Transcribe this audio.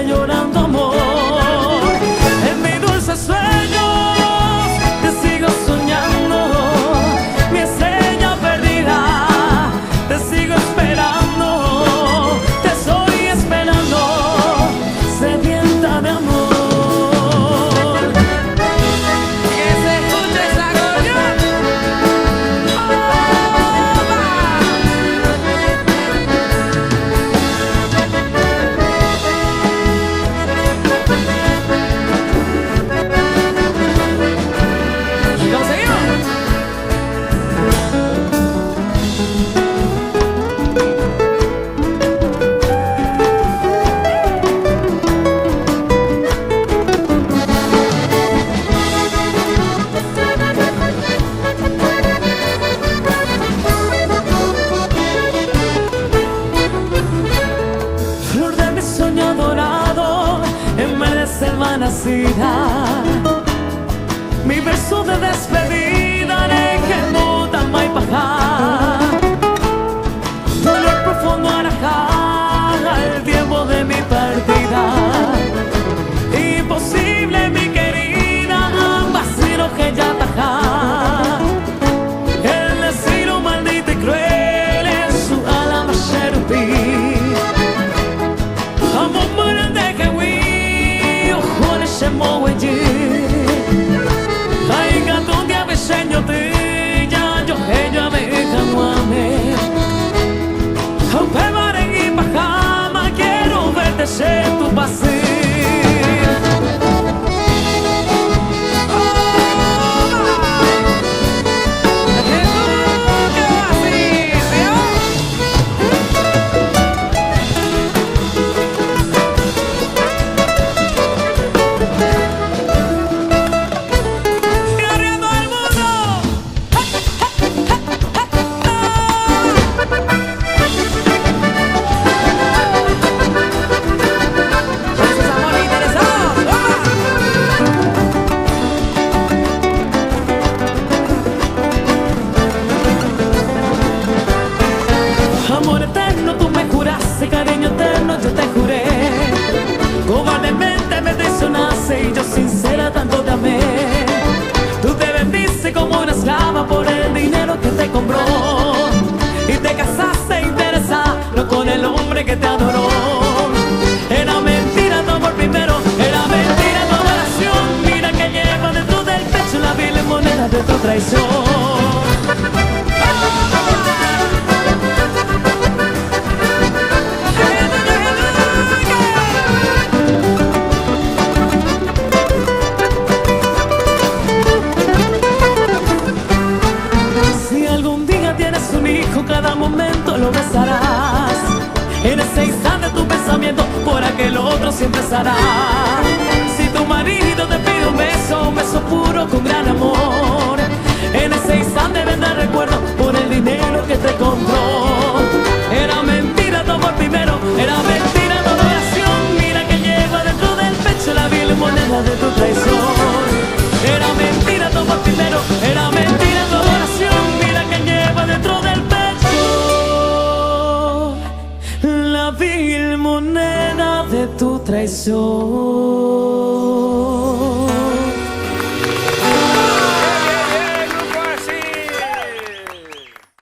llorando amor. En mis dulces sueños te sigo soñando, mi estrella perdida, te sigo esperando, te estoy esperando, sedienta de amor. Que se escuche esa acordeón. Y conseguimos. Flor de mi sueño dorado, en vez de selva nacida, mi verso de despedida de Gemuta Maipajá. Dolor profundo arajá, el tiempo de mi partida. Imposible, mi querida, vacío que ya tajá. El destino maldito y cruel en su alma cherubí. Amo mueren de que we, ojo le chemo weji. Ay gato de aveseño te ya yo ella me jamame. Aunque maren y bajama quiero verte ser tu paseo. Amor eterno, tú me juraste, cariño eterno, yo te juré. Cobardemente me traicionaste y yo sincera tanto te amé. Tú te vendiste como una esclava por el dinero que te compró y te casaste interesado con el hombre que te adoró. Era mentira tu amor primero, era mentira tu adoración. Mira que lleva dentro del pecho la vil moneda de tu traición. Cada momento lo besarás. En ese instante tu pensamiento por aquel otro siempre estará. Si tu marido te pide un beso puro con gran amor, en ese instante vendrá el recuerdo por el dinero que te compró. Era mentira tu amor primero, era mentira tu adoración. Mira que lleva dentro del pecho la vil moneda de tu traición. Era mentira tu amor primero, era mentira tu adoración. Mira que lleva dentro del pecho la vil moneda de tu traición.